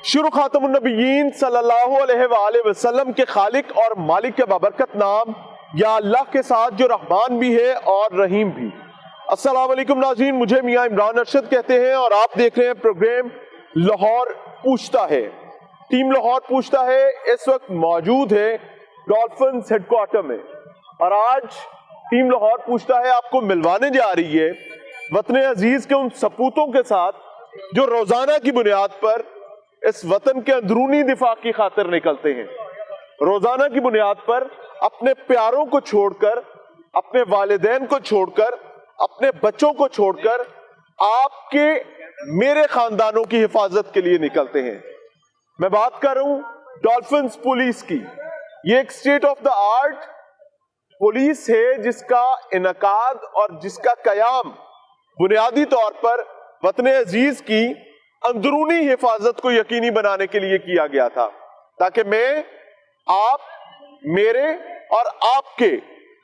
शुरू खातमुन नबीयीन सल्लल्लाहु अलैहि वआलैहि वसल्लम के खालिक और मालिक के बाबरकत नाम या अल्लाह के साथ जो रहमान भी है और रहीम भी। अस्सलाम वालेकुम नाज़रीन, मुझे मियां इमरान अरशद कहते हैं और आप देख रहे हैं प्रोग्राम लाहौर पूछता है। टीम लाहौर पूछता है इस वक्त मौजूद है डॉल्फिन्स हेडक्वार्टर में और आज टीम लाहौर पूछता है आपको मिलवाने जा रही है वतन अजीज के उन सपूतों के साथ जो रोजाना की बुनियाद पर इस वतन के अंदरूनी दिफा की खातिर निकलते हैं, रोजाना की बुनियाद पर अपने प्यारों को छोड़कर, अपने वालिदैन को छोड़कर, अपने बच्चों को छोड़कर आपके मेरे खानदानों की हिफाजत के लिए निकलते हैं। मैं बात कर रहा हूं डॉल्फिन्स पुलिस की। ये एक state of the art police है जिसका इनकाद और जिसका कयाम बुनियादी तौर पर वतन अजीज की अंदरूनी हिफाजत को यकीनी बनाने के लिए किया गया था, ताकि मैं, आप, मेरे और आपके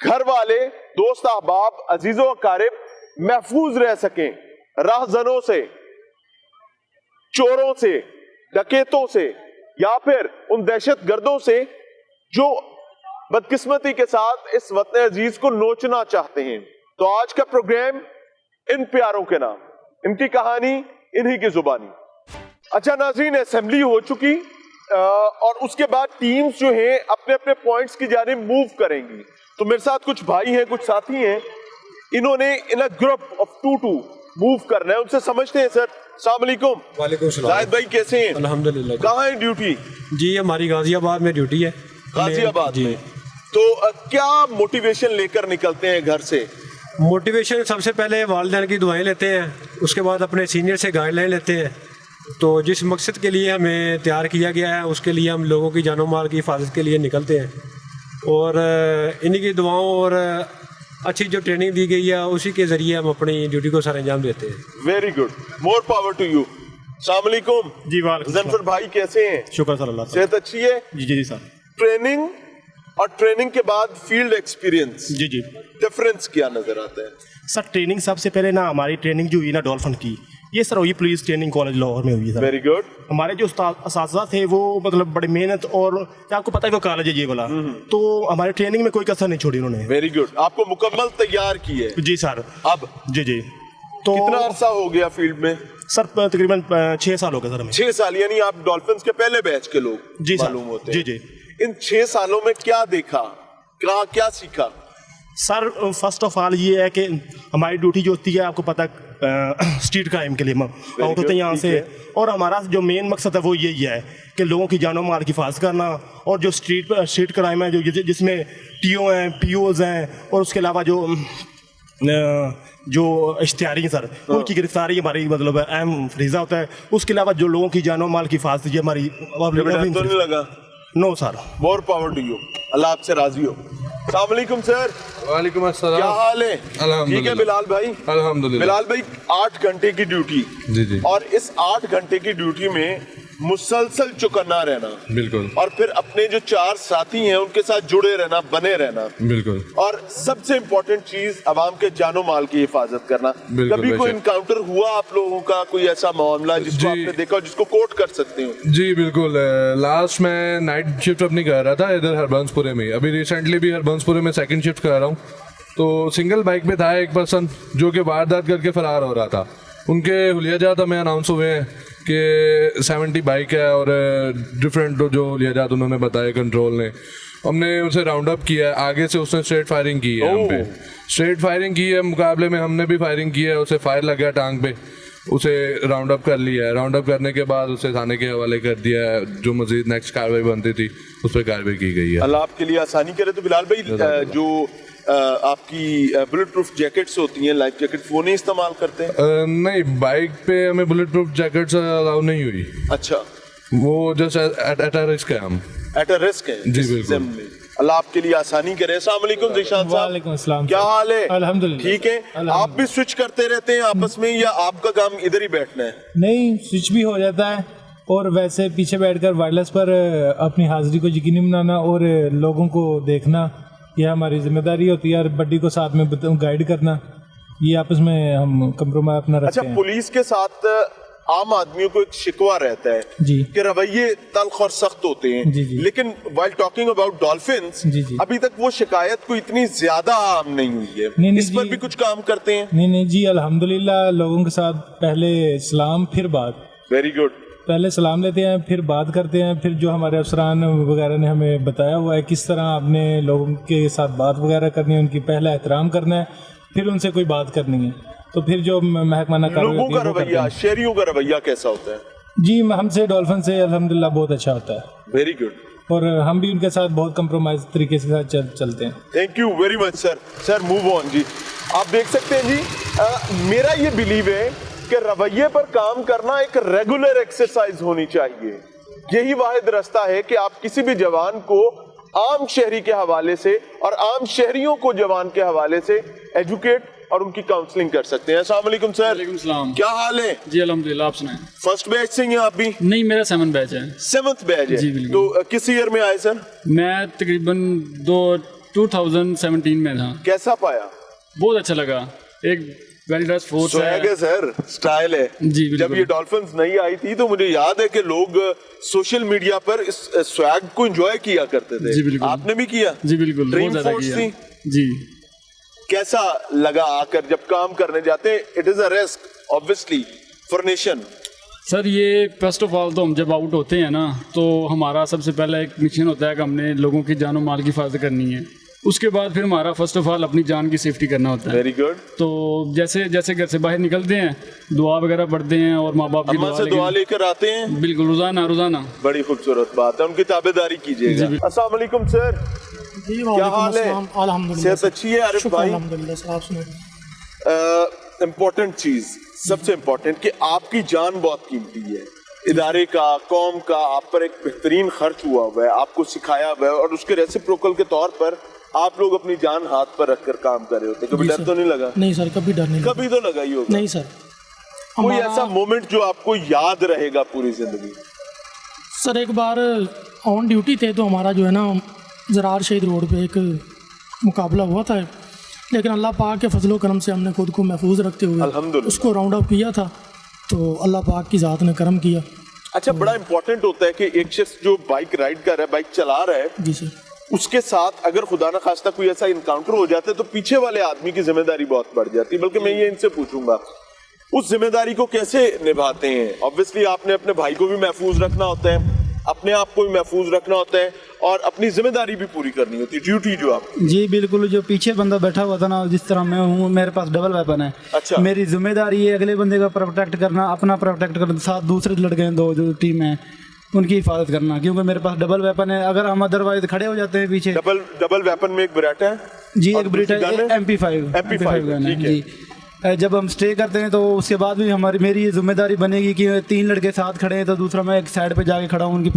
घर वाले, दोस्त, अहबाब, अजीजों अकारिब महफूज रह सकें राहजनों से, चोरों से, डकैतों से या फिर उन दहशत गर्दों से जो बदकिस्मती के साथ इस वतन अजीज को नोचना चाहते हैं। तो आज का प्रोग्राम इन प्यारों के नाम, इनकी कहानी इन्हीं की जुबानी। अच्छा नाज़रीन, असेंबली हो चुकी और उसके बाद टीम्स जो हैं अपने अपने पॉइंट्स की जानिब मूव करेंगी। तो मेरे साथ कुछ भाई हैं, कुछ साथी हैं, इन्होंने इन अ ग्रुप ऑफ 2 मूव करना है। उनसे समझते हैं। सर अस्सलाम वालेकुम। वालेकुम सलाम। जाहिद भाई कैसे हैं? अल्हम्दुलिल्लाह। कहाँ है ड्यूटी? जी हमारी गाजियाबाद में ड्यूटी है। गाजियाबाद जी। में। तो क्या मोटिवेशन लेकर निकलते हैं घर से? मोटिवेशन सबसे पहले वालिदैन की दुआएं लेते हैं, उसके बाद अपने सीनियर से गाइडलाइन लेते हैं। तो जिस मकसद के लिए हमें तैयार किया गया है उसके लिए हम लोगों की जानो माल की हिफाजत के लिए निकलते हैं और इन्हीं की दुआओं और अच्छी जो ट्रेनिंग दी गई है उसी के ज़रिए हम अपनी ड्यूटी को सर अंजाम देते हैं। Very good, more power to you. अस्सलाम वालेकुम। जी वालेकुम। ज़नफर भाई कैसे हैं? शुक्र सर अल्लाह। सेहत अच्छी है? जी जी जी सर। ट्रेनिंग और ट्रेनिंग के बाद फील्ड एक्सपीरियंस, जी जी डिफरेंस क्या नजर आता है? सर ट्रेनिंग सबसे पहले ना हमारी ट्रेनिंग जो हुई ना डॉल्फिन की, ये सर हुई पुलिस ट्रेनिंग कॉलेज लाहौर में हुई है सर। Very good. हमारे जो असातिज़ा थे वो मतलब बड़ी मेहनत और आपको पता है वो कॉलेज है ये वाला, तो हमारी ट्रेनिंग में कोई कसर नहीं छोड़ी उन्होंने। वेरी गुड, आपको मुकम्मल तैयार की है। जी सर। अब जी जी। तो कितना अरसा हो गया फील्ड में? सर तकरीबन 6 साल हो गए सर हमें। 6 साल, यानी आप डॉल्फिन्स के पहले बैच के लोग जी सर। मालूम होते हैं। जी जी। इन 6 सालों में क्या देखा, क्या सीखा? सर फर्स्ट ऑफ ऑल ये है कि हमारी ड्यूटी जो होती है आपको पता स्ट्रीट क्राइम के लिए हम आउट होते हैं यहाँ से, और हमारा जो मेन मकसद है वो यही है कि लोगों की जानो माल की हिफाजत करना, और जो स्ट्रीट क्राइम है जो जिसमें टीओ हैं, पीओज़ हैं और उसके अलावा जो इश्तिहारी हैं सर, उनकी गिरफ्तारी हमारी मतलब अहम फरीज़ा होता है। उसके अलावा जो लोगों की जानो माल की हिफाजत ये हमारी। तो नहीं लगा? No sir. More power to you, Allah आपसे राजी हो। अस्सलाम वालेकुम सर। वालेकुम अस्सलाम। क्या हाल है? अल्हम्दुलिल्लाह। ठीक है बिलाल भाई? अल्हम्दुलिल्लाह। बिलाल भाई 8 घंटे की ड्यूटी, जी जी। और इस 8 घंटे की ड्यूटी में मुसलसल चौकन्ना रहना, बिल्कुल। और फिर अपने जो 4 साथी हैं उनके साथ जुड़े रहना, बने रहना, बिल्कुल। और सबसे इम्पोर्टेंट चीज अवाम के जानो माल की हिफाजत करना। बिल्कुल, कभी कोई बेशक। इनकाउंटर हुआ आप लोगों का, कोई ऐसा मामला जिसको जी। आपने देखा जिसको कोट कर सकते हो? जी बिल्कुल। लास्ट मैं नाइट शिफ्ट अपनी कर रहा था इधर हरबंसपुरे में। अभी रिसेंटली भी हरबंसपुरे में सेकंड शिफ्ट कर रहा हूँ। तो सिंगल बाइक पे था एक पर्सन जो कि वारदात करके फरार हो रहा था। उनके हुलियाजात हमें अनाउंस हुए हैं कि 70 बाइक है और डिफरेंट जो हुलियाजात उन्होंने बताए कंट्रोल ने। हमने उसे राउंड अप किया है, आगे से उसने स्ट्रेट फायरिंग की है हम पे। स्ट्रेट फायरिंग की है, मुकाबले में हमने भी फायरिंग की है, उसे फायर लग गया टांग पे, उसे राउंड अप कर लिया है। राउंड अप करने के बाद उसे थाने के हवाले कर दिया है। जो मजीद नेक्स्ट कार्रवाई बनती थी उस पर कार्रवाई की गई है। अल्लाह आपके लिए आसानी करे। तो बिलाल भाई जो आपकी बुलेट प्रूफ जैकेट्स होती हैं, लाइफ जैकेट, वो नहीं इस्तेमाल करते हैं? नहीं, बाइक पे हमें बुलेट प्रूफ जैकेट्स अलाउ नहीं हुई। अच्छा, वो जस्ट एट अ रिस्क है, हम एट अ रिस्क है। जी बिल्कुल। अल्लाह आपके लिए आसानी करे। अस्सलाम वालेकुम ज़ीशान साहब। वालेकुम अस्सलाम। क्या हाल है? अल्हम्दुलिल्लाह। ठीक है। आप भी स्विच करते रहते हैं आपस में या आपका काम इधर ही बैठना है? नहीं, स्विच भी हो जाता है और वैसे पीछे बैठकर वायरलेस पर अपनी हाजिरी को यकीनी बनाना और लोगों को देखना, यह हमारी जिम्मेदारी होती है। और बड्डी को साथ में गाइड करना, ये आपस में हम कंप्रोमाइज अपना रखते अच्छा, हैं। पुलिस के साथ आम आदमियों को एक शिकवा रहता है जी। कि रवैये तल्ख और सख्त होते हैं, जी, जी। लेकिन while talking about dolphins, जी, जी। अभी तक वो शिकायत कोई इतनी ज्यादा आम नहीं हुई है। नहीं, इस पर जी। भी कुछ काम करते हैं। नहीं जी, अल्हम्दुलिल्लाह लोगों के साथ पहले सलाम फिर बात, वेरी गुड। पहले सलाम लेते हैं फिर बात करते हैं, फिर जो हमारे अफसरान वगैरह ने हमें बताया हुआ है किस तरह आपने लोगों के साथ बात वगैरह करनी है, उनकी पहला एहतराम करना है, फिर उनसे कोई बात करनी है, तो फिर जो महकमाना कार्रवाई लोगों होती का है वो करते रवैया, हैं। शहरियों का रवैया कैसा होता है? जी, हमसे डॉल्फिन से अल्हम्दुलिल्लाह बहुत अच्छा होता है वेरी गुड। और हम भी उनके साथ बहुत कंप्रोमाइज तरीके से साथ चलते हैं। Thank you very much sir. Sir move on जी। आप देख सकते हैं जी, मेरा ये बिलीव है कि रवैये पर काम करना एक रेगुलर एक्सरसाइज होनी चाहिए। यही वाहिद रास्ता है कि आप किसी भी जवान को आम शहरी के हवाले से और आम शहरियों को जवान के हवाले से एजुकेट और उनकी काउंसलिंग कर सकते हैं। अस्सलाम वालेकुम सर। वालेकुम सलाम। क्या हाल है? जी अल्हम्दुलिल्लाह, आप सुनाएं। फर्स्ट बैच से हैं आप भी? नहीं, मेरा 7 बैच है। 7th बैच है। जी, बिल्कुल। तो किस ईयर में आए सर? मैं तकरीबन 2017 में था। कैसा पाया? बहुत अच्छा लगा। एक वेल ड्रेस फोर्स स्वैग है है। सर, स्टाइल है। जी, बिल्कुल। जब ये डॉल्फिन्स नहीं आई थी तो मुझे याद है कि लोग सोशल मीडिया पर इस स्वैग को एंजॉय किया करते थे। जी, बिल्कुल। आपने भी किया? जी बिल्कुल, बहुत ड्रीम ज्यादा फोर्स किया। थी? जी। कैसा लगा आकर जब काम करने जाते हैं? It is a risk obviously for nation. Sir ये फर्स्ट ऑफ ऑल तो हम जब आउट होते हैं ना, तो हमारा सबसे पहला एक मिशन होता है कि हमने लोगों की जान और माल की हिफाजत करनी है। उसके बाद फिर हमारा फर्स्ट ऑफ ऑल अपनी जान की सेफ्टी करना होता है। Very good. तो जैसे जैसे घर से बाहर निकलते हैं, दुआ वगैरह पढ़ते हैं और माँ बाप की अम्मा से दुआ लेकर आते हैं। बिल्कुल, रोजाना। बड़ी खूबसूरत बात है, उनकी ताबेदारी कीजिएगा। जी, अस्सलाम वालेकुम सर। जी क्या हाल है? अल्हम्दुलिल्लाह। सेहत अच्छी है आरिफ शुक्र भाई? अल्हम्दुलिल्लाह सर, आप सुनाइए। इम्पोर्टेंट चीज, सबसे इम्पोर्टेंट कि आपकी जान बहुत कीमती है। इदारे का, कौम का आप पर एक बेहतरीन खर्च हुआ है, आपको सिखाया हुआ है और उसके रेसिप्रोकल के तौर पर आप लोग अपनी जान हाथ पर रखकर काम कर रहे होते। कभी जी डर सर। तो नहीं लगा? नहीं सर, कभी डर नहीं लगा। कभी तो लगा ही होगा। नहीं सर। कोई हमारा- ऐसा मोमेंट जो आपको याद रहेगा पूरी जिंदगी? सर एक बार ऑन ड्यूटी थे तो हमारा जो है ना ज़रार शहीद रोड पे एक मुकाबला हुआ था, लेकिन अल्लाह पाक के फजलो करम से हमने खुद को महफूज रखते हुए अल्हम्दुलिल्लाह। उसको राउंड अप किया था, तो अल्लाह पाक की ज़ात ने करम किया। अच्छा, बड़ा इंपॉर्टेंट होता है कि एक शख्स जो बाइक राइड कर रहा है, बाइक चला रहा है, जी सर। उसके साथ अगर खुदा न खास्ता कोई ऐसा इनकाउंटर हो जाता है तो पीछे वाले आदमी की जिम्मेदारी बहुत बढ़ जाती है। बल्कि मैं ये इनसे पूछूंगा, उस जिम्मेदारी को कैसे निभाते हैं? ऑब्वियसली आपने अपने भाई को भी महफूज रखना होता है, अपने आप को भी महफूज रखना होता है और अपनी जिम्मेदारी भी पूरी करनी होती है, ड्यूटी जो आप। जी बिल्कुल, जो पीछे बंदा बैठा हुआ था ना, जिस तरह मैं हूँ, मेरे पास डबल वेपन है। अच्छा। मेरी जिम्मेदारी है अगले बंदे का प्रोटेक्ट करना, अपना प्रोटेक्ट करना, साथ दूसरे लड़के हैं दो जो टीम है उनकी हिफाजत करना, क्योंकि मेरे पास डबल वेपन है। अगर हम अदरवाइज खड़े हो जाते हैं पीछे। डबल वेपन में एक बराटा है जी, और एक ब्रिटा दूसरी गन है? MP5 MP5 गन है ठीक है। जी। जब हम स्टे करते हैं तो उसके बाद भी मेरी ये जिम्मेदारी बनेगी कि 3 लड़के साथ खड़े हैं तो दूसरा मैं एक साइड पे जाके खड़ा हूँ उनकी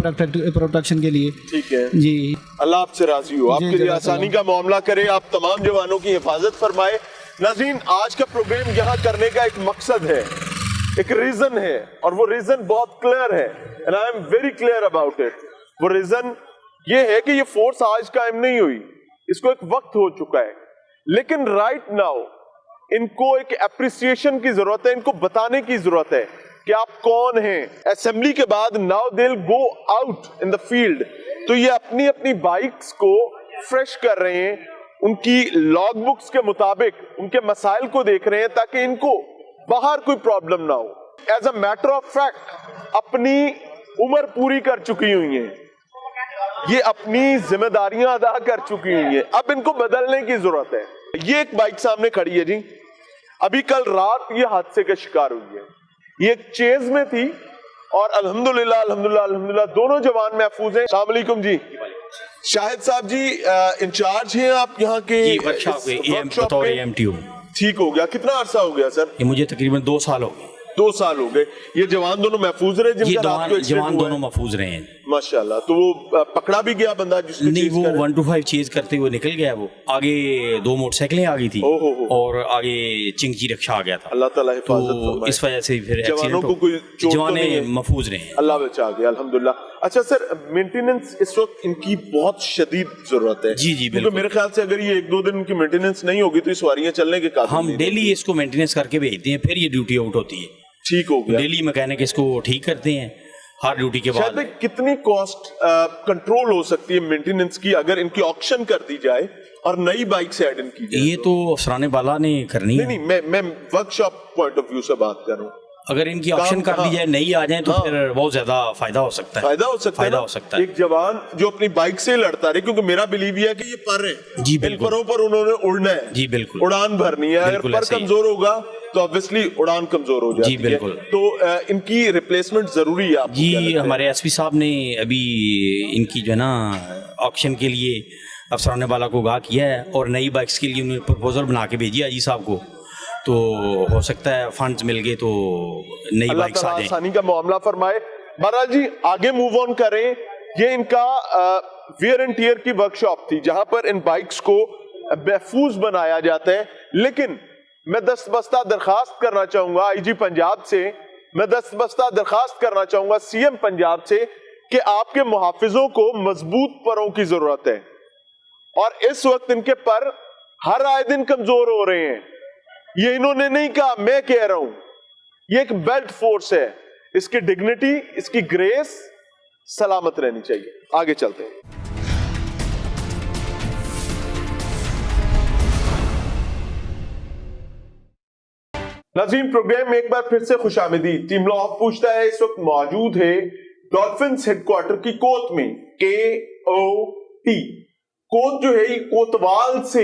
प्रोटेक्शन के लिए। ठीक है जी। अल्लाह आपसे राजी हो, आपके लिए जज़ाकल्लाह। आसानी का मामला करे, आप तमाम जवानों की हिफाजत फरमाए। नाज़रीन, आज का प्रोग्राम यहाँ करने का एक मकसद है, एक रीजन है, और वो रीजन बहुत क्लियर है and I am very clear about it. वो रीजन ये है कि ये फोर्स आज कायम नहीं हुई, इसको एक वक्त हो चुका है, लेकिन राइट नाउ इनको एक एप्रिसिएशन की जरूरत है, इनको बताने की जरूरत है कि आप कौन हैं। असेंबली के बाद now they will go out in the field, तो ये अपनी अपनी बाइक्स को फ्रेश कर रहे हैं, उनकी लॉग बुक्स के मुताबिक उनके मसाइल को देख रहे हैं ताकि इनको बाहर कोई प्रॉब्लम ना हो। As a matter of fact अपनी उम्र पूरी कर चुकी हुई हैं, ये अपनी जिम्मेदारियां अदा कर चुकी हुई हैं, अब इनको बदलने की जरूरत है। ये एक बाइक सामने खड़ी है जी, अभी कल रात ये हादसे का शिकार हुई है। ये एक चेज में थी और अल्हम्दुलिल्लाह अल्हम्दुलिल्लाह अल्हम्दुलिल्लाह दोनों जवान महफूज हैं। अस्सलाम वालेकुम जी। शाहिद साहब जी, इंचार्ज हैं आप यहाँ के वर्कशॉप वर्कशॉप बतौर के? AMTO। ठीक हो गया, कितना अरसा हो गया सर? ये मुझे तकरीबन 2 साल हो गए। 2 साल हो गए। ये जवान दोनों महफूज रहे ये जिनका रात को एक्सीडेंट जवान हुआ दोनों है? महफूज रहे हैं। माशाल्लाह। तो वो पकड़ा भी गया बंदा जिसको नहीं, चेज वो कर रहे? 1 to 5 चेज करते हुए निकल गया। वो आगे 2 मोटरसाइकिलें आ गई थी ओहो हो। और आगे चिंकी रिक्शा आ गया था, अल्लाह ताला हिफाजत तो फरमाए। इस वजह से फिर जवानों एक्सीडेंट को कोई चोट तो जवान नहीं है? महफूज रहे हैं। अल्लाह बचा गया अल्हम्दुलिल्लाह। अच्छा सर, मेंटेनेंस इस वक्त इनकी बहुत शदीद जरूरत है। जी, जी, क्योंकि बिल्कुल। मेरे ख्याल से अगर ये 1-2 दिन इनकी मेंटेनेंस नहीं होगी तो ये सवारियां चलने के काबिल हम नहीं डेली इसको मेंटेनेंस करके भेजते हैं, फिर ये ड्यूटी आउट होती है। ठीक हो गया। डेली मैकेनिक इसको ठीक करते हैं हर ड्यूटी के शायद बाद। भाई कितनी कॉस्ट कंट्रोल हो सकती है मेंटेनेंस की अगर इनकी ऑक्शन कर दी जाए और नई बाइक से ऐड इन की जाए? ये तो अफसरान बाला ने करनी है। नहीं मैं वर्कशॉप पॉइंट ऑफ व्यू से बात कर रहा हूँ। अगर इनकी ऑप्शन कर दी जाए, नई आ जाए, तो फिर बहुत ज्यादा फायदा हो सकता है। फायदा हो सकता है फायदा ना? हो सकता है। एक जवान जो अपनी बाइक से लड़ता रहे, क्योंकि मेरा बिलीव ये है कि ये पर है, जी इन बिल्कुल। परों पर उन्होंने उड़ना है, जी बिल्कुल। उड़ान भरनी है। अगर बिल्कुल पर ऐसे ही। कमजोर होगा तो ऑब्वियसली उड़ान कमजोर हो जाती जी बिल्कुल। है। तो इनकी रिप्लेसमेंट जरूरी है। जी हमारे एसपी साहब ने अभी इनकी जो है ना ऑक्शन के लिए अफसरान बाला को आगाह किया है और नई बाइक्स के लिए उन्होंने प्रपोजल बना के भेजी है जी साहब को। तो हो सकता है फंड्स मिल गए तो नई अल्लाह बाइक्स आ ताला जाएं। आसानी का मामला फरमाए। महाराज जी आगे मूव ऑन करें। ये इनका वेयर एंड टियर की वर्कशॉप थी जहां पर इन बाइक्स को महफूज बनाया जाता है। लेकिन मैं दस्तबस्ता दरखास्त करना चाहूंगा आईजी पंजाब से, मैं दस्तबस्ता दरखास्त करना चाहूंगा सीएम पंजाब से कि आपके मुहाफिजों को मजबूत परों की जरूरत है और इस वक्त इनके पर हर आए दिन कमजोर हो रहे हैं। ये इन्होंने नहीं कहा, मैं कह रहा हूं। ये एक बेल्ट फोर्स है, इसकी डिग्निटी, इसकी ग्रेस सलामत रहनी चाहिए। आगे चलते हैं। नाज़रीन प्रोग्राम में एक बार फिर से खुशामदीद। टीम लॉ पूछता है इस वक्त मौजूद है डॉल्फिन्स हेडक्वार्टर की कोत में, KOT। कोत जो है ये कोतवाल से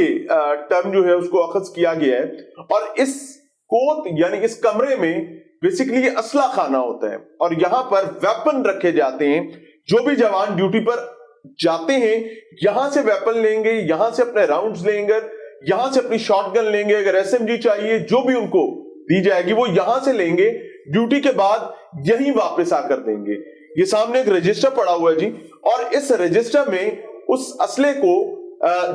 टर्म जो है उसको अखज किया गया है और इस कोत यानी इस कमरे में बेसिकली ये असला खाना होता है और यहां पर वेपन रखे जाते हैं। जो भी जवान ड्यूटी पर जाते हैं यहां से वेपन लेंगे, यहां से अपने राउंड्स लेंगे, यहां से अपनी शॉटगन लेंगे। अगर SMG चाहिए जो भी उनको दी जाएगी वो यहां से लेंगे, ड्यूटी के बाद यहीं वापस आकर देंगे। ये सामने एक रजिस्टर पड़ा हुआ है जी और इस रजिस्टर में उस असले को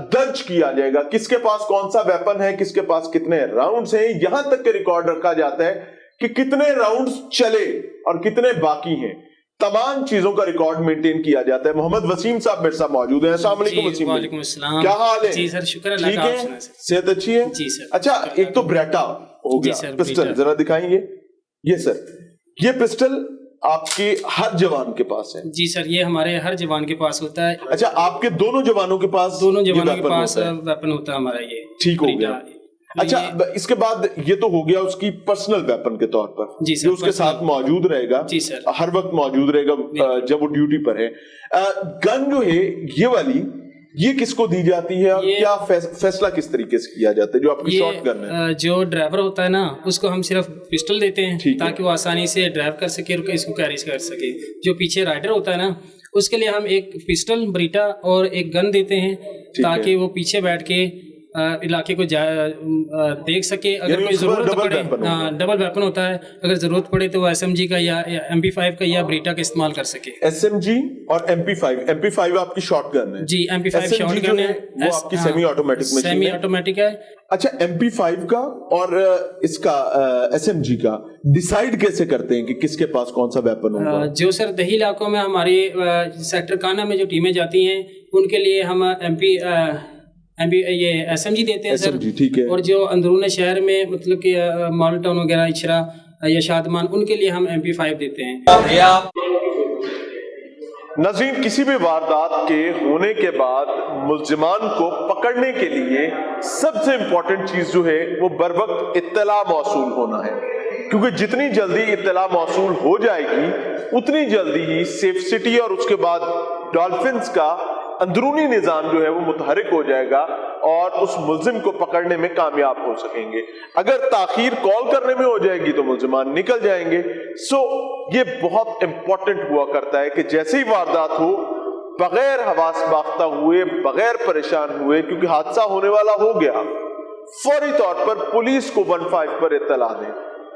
दर्ज किया जाएगा, किसके पास कौन सा वेपन है, किसके पास कितने राउंड्स हैं। यहां तक के रिकॉर्ड रखा जाता है कि कितने राउंड्स चले और कितने बाकी हैं। तमाम चीजों का रिकॉर्ड मेंटेन किया जाता है। मोहम्मद वसीम साहब मेरे साथ मौजूद हैं। अस्सलाम वालेकुम वसीम भाई। क्या हाल है? जी सर शुक्र अल्लाह ठीक का, आप है, सुनाएं सर। सेहत अच्छी है? जी सर। अच्छा एक तो ब्रेटा हो जी गया, सर, पिस्टल ब्रेटा। जरा दिखाएंगे। ये सर, ये पिस्टल आपके हर जवान के पास है? जी सर, ये हमारे हर जवान के पास होता है। अच्छा आपके दोनों जवानों के पास? दोनों ये जवानों के weapon पास होता है? वेपन होता है हमारा ये। ठीक हो ब्रेटा। गया। अच्छा इसके बाद ये तो हो गया उसकी पर्सनल वेपन के तौर पर, जी सर, जो उसके साथ मौजूद रहेगा। जी सर। हर वक्त मौजूद रहेगा जब वो ड्यूटी पर है। गन जो है ये वाली, ये किसको दी जाती है और क्या फैसला किस तरीके से किया जाता है? जो आपकी शॉट गन है, जो ड्राइवर होता है ना उसको हम सिर्फ पिस्टल देते हैं ताकि वो आसानी से ड्राइव कर सके और इसको कैरी कर सके। जो पीछे राइडर होता है ना उसके लिए हम एक पिस्टल, ब्रीटा और एक गन देते हैं ताकि वो पीछे बैठ के इलाके को देख सके। अगर कोई जरूरत पड़े, डबल वेपन होता है, अगर जरूरत पड़े तो वो SMG का या MP5 का या ब्रीटा का इस्तेमाल कर सके। SMG और MP5 आपकी शॉटगन है? जी MP5 शॉटगन है, वो आपकी सेमी ऑटोमेटिक मशीन है? सेमी ऑटोमेटिक है। अच्छा MP5 का और इसका SMG का डिसाइड कैसे करते हैं कि किसके पास कौन सा वेपन होगा? जो सर दही इलाकों में हमारी सेक्टर काना में जो टीमें जाती हैं उनके लिए हम ये SMG देते हैं सर। ठीक है। और जो अंदरून शहर में मतलब कि मॉडल टाउन वगैरह, इचरा या शादमान, उनके लिए हम MP5 देते हैं। नाज़रीन किसी भी वारदात के होने के बाद मुल्जिमान को पकड़ने के लिए सबसे इंपॉर्टेंट चीज जो है वो बर वक्त इत्तला मौसूल होना है, क्योंकि जितनी जल्दी इत्तला मौसूल हो जाएगी उतनी जल्दी ही सेफ सिटी और उसके बाद डॉल्फिन्स का अंदरूनी निजाम जो है वो मुतहरिक हो जाएगा और उस मुल्जिम को पकड़ने में कामयाब हो सकेंगे। अगर ताखीर कॉल करने में हो जाएगी तो मुल्जिमान निकल जाएंगे। सो ये बहुत इंपॉर्टेंट हुआ करता है कि जैसे ही वारदात हो बगैर हवास बाख्ता हुए, बगैर परेशान हुए, क्योंकि हादसा होने वाला हो गया, फौरी तौर पर पुलिस को 15 पर इत्तला दें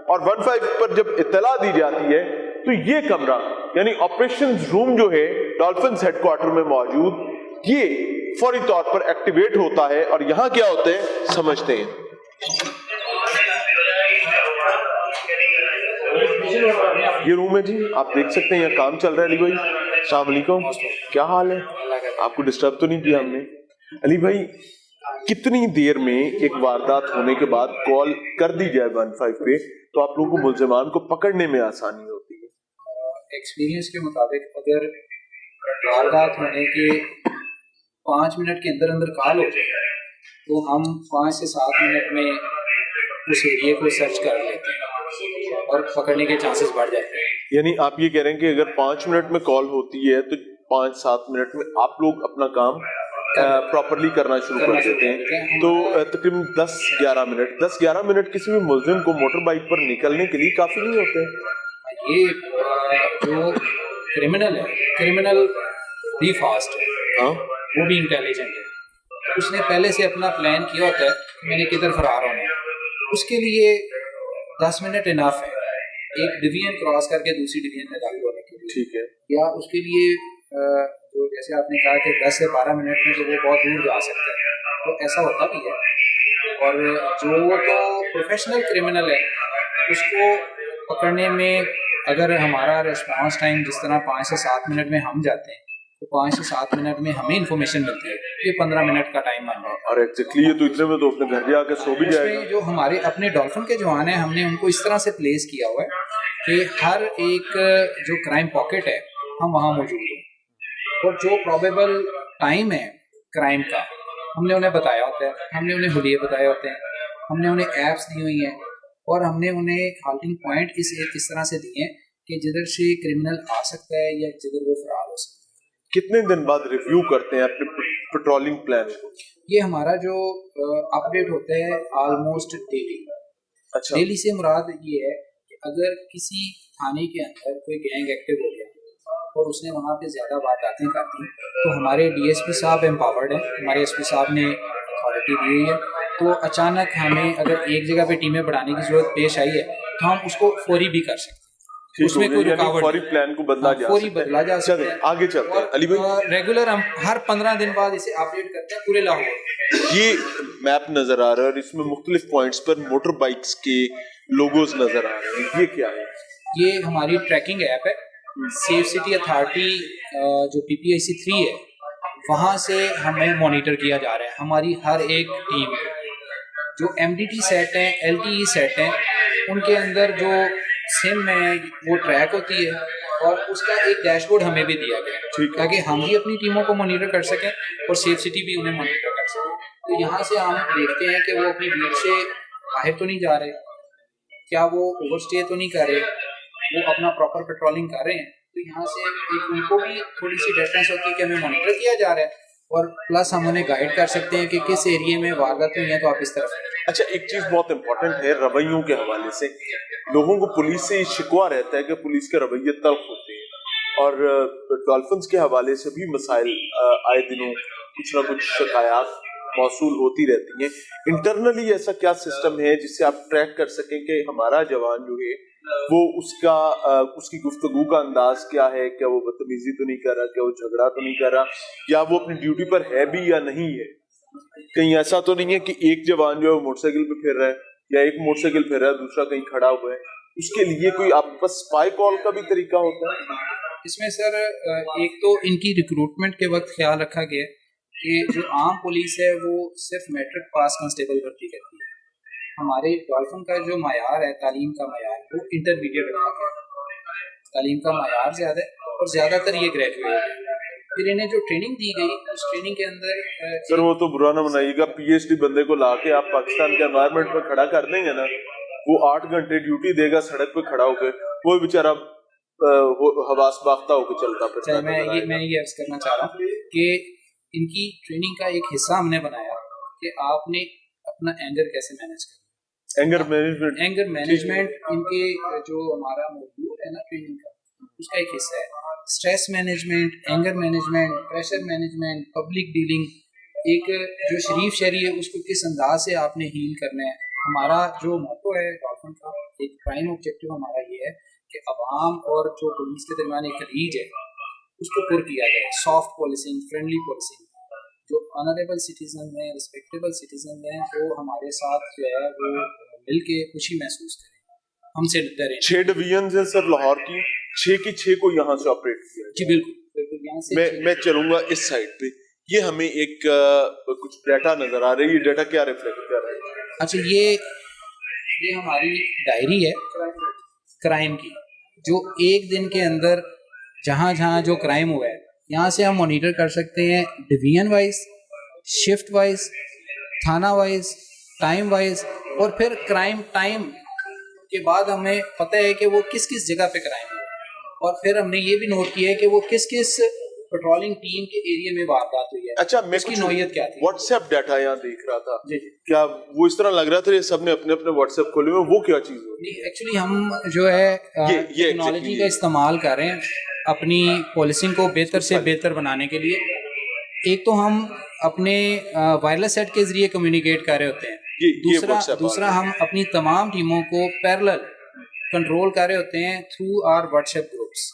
और 15 पर जब इत्तला दी जाती है तो ये कमरा यानी ऑपरेशंस रूम जो है डॉल्फिन्स हेडक्वार्टर में मौजूद, ये फौरी तौर पर एक्टिवेट होता है और यहां क्या होता है समझते हैं। ये रूम है जी, आप देख सकते हैं यहाँ काम चल रहा है। अली भाई अस्सलाम वालेकुम, क्या हाल है? आपको डिस्टर्ब तो नहीं किया हमने? अली भाई कितनी देर में एक वारदात होने के बाद कॉल कर दी जाए 15 पे तो आप लोगों को मुलजिमान को पकड़ने में आसानी होती है? एक्सपीरियंस के मुताबिक अगर वारदात होने के 5 मिनट के अंदर अंदर कॉल हो जाए तो हम 5 से 7 मिनट में उस एरिया को सर्च कर लेते हैं और पकड़ने के चांसेस बढ़ जाते हैं। यानी आप ये कह रहे हैं कि अगर 5 मिनट में कॉल होती है तो 5-7 मिनट में आप लोग अपना काम प्रॉपरली करना शुरू कर देते हैं। तो तकरीबन 10-11 मिनट किसी भी मुलजिम को मोटर बाइक पर निकलने के लिए काफ़ी नहीं होते हैं। ये जो क्रिमिनल भी फास्ट है, हाँ, वो भी इंटेलिजेंट है, उसने पहले से अपना प्लान किया होता है कि मैंने किधर फरार होना है, उसके लिए 10 मिनट इनफ है एक डिवीजन क्रॉस करके दूसरी डिवीजन में दाखिल होने के लिए। ठीक है। या उसके लिए जो जैसे आपने कहा कि 10 से 12 मिनट में तो वो बहुत दूर जा सकता है, तो ऐसा होता भी है। और जो तो प्रोफेशनल क्रिमिनल है उसको पकड़ने में अगर हमारा रिस्पांस टाइम जिस तरह 5 से 7 मिनट में हम जाते हैं तो 5 से 7 मिनट में हमें इन्फॉर्मेशन मिलती है, ये 15 मिनट का टाइम बन जाता है। और एग्जैक्टली ये तो इतने में तो अपने घर पे आके सो भी जाएगा। उसमें जो हमारे अपने डॉल्फिन के जवान हैं हमने उनको इस तरह से प्लेस किया हुआ है कि हर एक जो क्राइम पॉकेट है हम वहाँ मौजूद हैं, और जो प्रोबेबल टाइम है क्राइम का हमने उन्हें बताया होता है, हमने उन्हें हुलिये बताए होते हैं, हमने उन्हें एप्स दी हुई हैं, और हमने उन्हें हाल्टिंग पॉइंट इस तरह से दिए हैं कि जिधर से क्रिमिनल आ सकता है या जिधर वो फरार हो सकता है। कितने दिन बाद रिव्यू करते हैं अपने पेट्रोलिंग प्लान को? ये हमारा जो अपडेट होता है ऑलमोस्ट डेली। अच्छा। डेली से मुराद ये है कि अगर किसी थाने के अंदर कोई गैंग एक्टिव हो गया और उसने वहाँ पे ज़्यादा वारदातें कर दी तो हमारे डीएसपी साहब एम्पावर्ड हैं, हमारे एसपी साहब ने अथॉरिटी दी हुई है, तो अचानक हमें अगर एक जगह पे टीमें बढ़ाने की जरूरत पेश आई है तो हम उसको फौरी भी कर सकते हैं, उसमें कोई रुकावट फौरी प्लान को बदला जा सकता है। आगे चलते हैं अली भाई। रेगुलर हम हर 15 दिन बाद इसे अपडेट करते हैं पूरे लाहौर। ये मैप नजर आ रहा है और इसमें मुख्तलिफ पॉइंट्स पर मोटर बाइक्स के लोगोज नजर आ रहे हैं, ये क्या है? ये हमारी ट्रैकिंग ऐप है, सेफ सिटी अथॉरिटी जो PPIC 3 है वहाँ से हमें मॉनिटर किया जा रहा है। हमारी हर एक टीम जो MDT सेट हैं, LTE सेट हैं, उनके अंदर जो सिम है वो ट्रैक होती है और उसका एक डैशबोर्ड हमें भी दिया गया है ताकि हम भी अपनी टीमों को मॉनिटर कर सकें और सेफ सिटी भी उन्हें मॉनिटर कर सकें। तो यहाँ से हम देखते हैं कि वो अपनी बीट से बाहर तो नहीं जा रहे, क्या वो ओवरस्टे तो नहीं कर रहे, वो अपना प्रॉपर पेट्रोलिंग कर रहे हैं। तो यहाँ से एक उनको भी थोड़ी सी डिफरेंस होती है कि हमें मॉनिटर किया जा रहा है और प्लस हम उन्हें गाइड कर सकते हैं कि किस एरिया में वारदात हुई है तो आप इस तरफ। अच्छा, एक चीज़ बहुत इंपॉर्टेंट है रवैयों के हवाले से, लोगों को पुलिस से शिकवा रहता है कि पुलिस के रवैये तल्ख होते हैं और डॉल्फिन्स के हवाले से भी मसाइल आए दिनों कुछ ना कुछ शिकायत मौसूल होती रहती हैं। इंटरनली ऐसा क्या सिस्टम है जिससे आप ट्रैक कर सकें कि हमारा जवान जो है वो उसकी गुफ्तगू का अंदाज क्या है, क्या वो बदतमीजी तो नहीं कर रहा, क्या वो झगड़ा तो नहीं कर रहा, या वो अपनी ड्यूटी पर है भी या नहीं है। कहीं ऐसा तो नहीं है कि एक जवान जो है मोटरसाइकिल पे फिर रहा है या एक मोटरसाइकिल फिर रहा है दूसरा कहीं खड़ा हुआ है, उसके लिए कोई आपके पास स्पाई कॉल का भी तरीका होता है? इसमें सर एक तो इनकी रिक्रूटमेंट के वक्त ख्याल रखा गया कि जो आम पुलिस है वो सिर्फ मैट्रिक पास कांस्टेबल भर्ती करती है। हमारे डॉल्फिन का जो मायार है, तालीम का मायार, वो इंटरमीडिएट रखा गया। तालीम का मायार ज़्यादा है और ज़्यादातर ये ग्रेजुएट है। फिर इन्हें जो ट्रेनिंग दी गई उस ट्रेनिंग के अंदर सर वो तो बुरा ना बनाइएगा, PhD बंदे को ला के आप पाकिस्तान के एनवायरनमेंट में खड़ा कर देंगे ना, वो 8 घंटे ड्यूटी देगा सड़क पे खड़ा होकर, वो बेचारा हवास बाख्ता होकर चलता फिरता। मैं ये अर्ज करना चाह रहा हूँ कि इनकी ट्रेनिंग का एक हिस्सा हमने बनाया कि आपने अपना एंगर कैसे मैनेज करना, एंगर मैनेजमेंट इनके जो हमारा मौजूद है ना ट्रेनिंग का, उसका एक हिस्सा है। Stress management, anger management, pressure management, public dealing, एक जो शरीफ शहरी है उसको किस अंदाज से आपने हील करना है। हमारा जो मोटो है डॉल्फिन का, एक प्राइम ऑब्जेक्टिव हमारा ये है कि अवाम और जो पुलिस के दरमियान एक रीज है उसको पुर किया जाए। सॉफ्ट पॉलिसिंग, फ्रेंडली पॉलिसिंग, जो ऑनरेबल सिटीजन हैं, रिस्पेक्टेबल सिटीजन हैं, वो हमारे साथ जो है वो मिल के खुशी महसूस करें, हमसे डरें। 6 डिवीजन है सर लाहौर की, 6 की 6 को यहाँ से ऑपरेट किया। जी बिल्कुल यहाँ से मैं चलूंगा इस साइड पे। ये हमें एक कुछ डाटा नजर आ रही है, ये डाटा क्या रिफ्लेक्ट कर रहा है? अच्छा, یہ ہماری ڈائری ہے کرائم کی, جو ایک دن کے اندر جہاں جہاں جو کرائم ہوا ہے یہاں سے ہم مانیٹر کر سکتے ہیں ڈویژن وائز, شفٹ وائز, تھانہ وائز, ٹائم وائز, اور پھر کرائم ٹائم کے بعد ہمیں پتہ ہے کہ وہ کس کس جگہ پہ کرائم ہوا ہے, اور پھر ہم نے یہ بھی نوٹ کیا ہے کہ وہ کس کس پیٹرولنگ ٹیم کے ایریا میں واردات ہوئی ہے. اچھا, میں اس کی نوعیت کیا تھی؟ واٹس ایپ ڈیٹا یہاں دیکھ رہا تھا, کیا وہ اس طرح لگ رہا تھا یہ سب نے اپنے اپنے واٹس ایپ کھولے ہوئے, وہ کیا چیز ہے؟ ایکچولی ہم جو ہے ٹیکنالوجی کا استعمال کر رہے ہیں اپنی پالیسنگ کو بہتر سے بہتر بنانے کے لیے. ایک تو ہم اپنے وائرلیس سیٹ کے ذریعے کمیونیکیٹ کر رہے ہوتے ہیں, دوسرا ہم اپنی تمام ٹیموں کو پیرلل کنٹرول کر رہے ہوتے ہیں through our WhatsApp groups.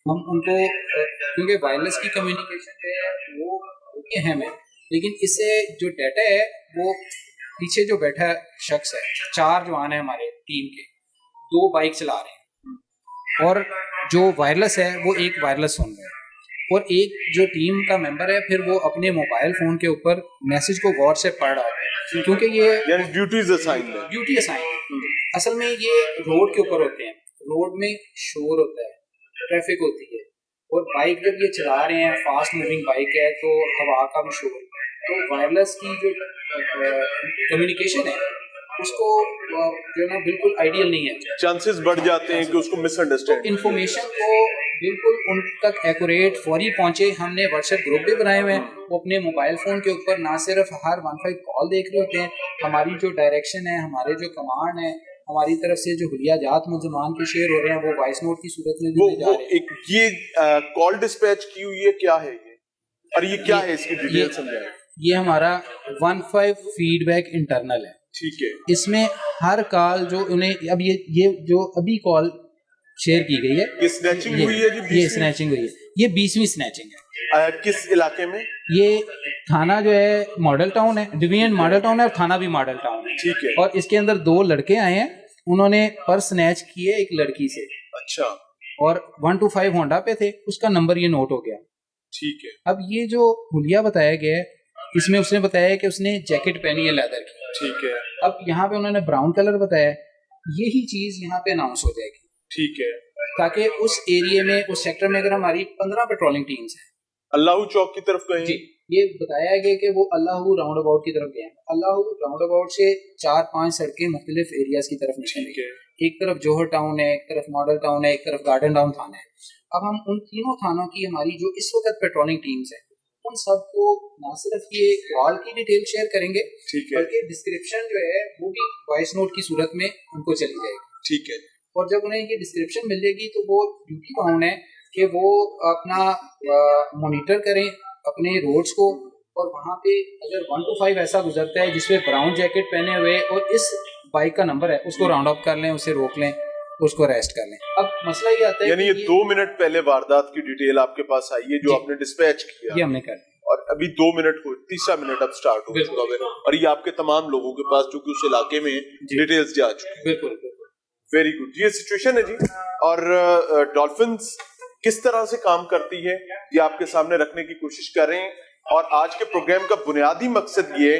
ہم ان کو, کیونکہ وائرلیس کی کمیونیکیشن جو ہے وہ اہم ہے, لیکن اس سے جو ڈیٹا ہے وہ پیچھے جو بیٹھا شخص ہے, 4 جوان ہیں ہمارے ٹیم کے, 2 بائک چلا رہے ہیں, اور جو وائرلیس ہے وہ ایک وائرلیس سن رہا ہے, اور ایک جو ٹیم کا ممبر ہے پھر وہ اپنے موبائل فون کے اوپر میسج کو غور سے پڑھ رہا ہے, کیونکہ یہ یعنی ڈیوٹی اسائن ہے. اصل میں یہ روڈ کے اوپر ہوتے ہیں, روڈ میں شور ہوتا ہے, ٹریفک ہوتی ہے, اور بائک جب یہ چلا رہے ہیں فاسٹ موونگ بائک ہے تو ہوا کا بھی شور, تو وائرلیس کی جو کمیونیکیشن ہے اس کو جو نا بالکل آئیڈیل نہیں ہے, چانسز بڑھ جاتے ہیں کہ اس کو مس انڈرسٹینڈ, انفارمیشن کو بالکل ان تک ایکوریٹ فوری پہنچے. ہم نے واٹس ایپ گروپ بھی بنائے ہوئے ہیں, وہ اپنے موبائل فون کے اوپر نہ صرف ہر 15 کال دیکھ رہے ہوتے ہیں, ہماری جو ڈائریکشن ہے, ہمارے جو کمانڈ ہے, ہماری طرف سے جو حلیہ جات ملزمان کے شیئر ہو رہے ہیں وہ وائس نوٹ کی صورت میں دیے جا رہے ہیں. یہ کال ڈسپیچ کی ہوئی ہے, کیا ہے یہ, اور یہ کیا ہے, اس کی ڈیٹیل سمجھائیں. یہ ہمارا 15 فیڈ بیک انٹرنل ہے, ٹھیک ہے. اس میں ہر کال جو انہیں اب یہ جو ابھی کال شیئر کی گئی ہے, یہ سنیچنگ ہوئی ہے جی, یہ سنیچنگ ہوئی ہے, یہ 20ویں سنیچنگ ہے. کس علاقے میں؟ یہ تھانہ جو ہے ماڈل ٹاؤن ہے, ڈویژن ماڈل ٹاؤن ہے, اور تھانہ بھی ماڈل ٹاؤن ہے, ٹھیک ہے. اور اس کے اندر 2 لڑکے آئے ہیں, انہوں نے پرس سنیچ کیے ایک لڑکی سے. اچھا. اور 125 ہونڈا پہ تھے, اس کا نمبر یہ نوٹ ہو گیا, ٹھیک ہے. اب یہ جو حلیہ بتایا گیا ہے اس میں اس نے بتایا کہ اس نے جیکٹ پہنی ہے لیدر کی, ٹھیک ہے. اب یہاں پہ انہوں نے براؤن کلر بتایا, یہی چیز یہاں پہ اناؤنس ہو جائے گی, ٹھیک ہے, تاکہ اس ایریے میں, اس سیکٹر میں اگر ہماری 15 پیٹرولنگ ٹیمز ہیں, اللہ چوک کی طرف کہیں, جی یہ بتایا گیا کہ وہ اللہ راؤنڈ اباؤٹ کی طرف گئے ہیں. اللہ راؤنڈ اباؤٹ سے 4-5 سڑکیں مختلف ایریاز کی طرف نکل گئی, ایک طرف جوہر ٹاؤن ہے, ایک طرف ماڈل ٹاؤن ہے, ایک طرف گارڈن ٹاؤن تھانہ ہے. اب ہم ان تینوں تھانوں کی ہماری جو اس وقت پیٹرولنگ ٹیمز ہیں ان سب کو نہ صرف یہ کال کی ڈیٹیل شیئر کریں گے, بلکہ ڈسکرپشن جو ہے وہ بھی وائس نوٹ کی صورت میں ان کو چلی جائے گی, ٹھیک ہے. اور جب انہیں یہ ڈسکرپشن مل جائے گی تو وہ ڈیوٹی باؤنڈ ہے کہ وہ اپنا مانیٹر کریں اپنے روڈز کو, اور وہاں پہ اگر 1 to 5 ایسا گزرتا ہے جس پہ براؤن جیکٹ پہنے ہوئے اور اس بائک کا نمبر ہے, اس کو راؤنڈ اپ کر لیں, اسے روک لیں, اس کو ریسٹ کر لیں. اب مسئلہ یہ آتا ہے یعنی یہ 2 منٹ پہلے واردات کی ڈیٹیل آپ کے پاس آئی ہے جو آپ نے ڈسپیچ کیا, یہ ہم نے کر دیا, اور ابھی 2 منٹ کو 3را منٹ اب سٹارٹ ہو چکا ہے, اور یہ آپ کے تمام لوگوں کے پاس جو کہ اس علاقے میں ڈیٹیلز جا چکی ہیں. بالکل بالکل, ویری گڈ. یہ سچویشن ہے جی. اور ڈولفنز کس طرح سے کام کرتی ہے یہ آپ کے سامنے رکھنے کی کوشش کر رہے ہیں, اور آج کے پروگرام کا بنیادی مقصد یہ ہے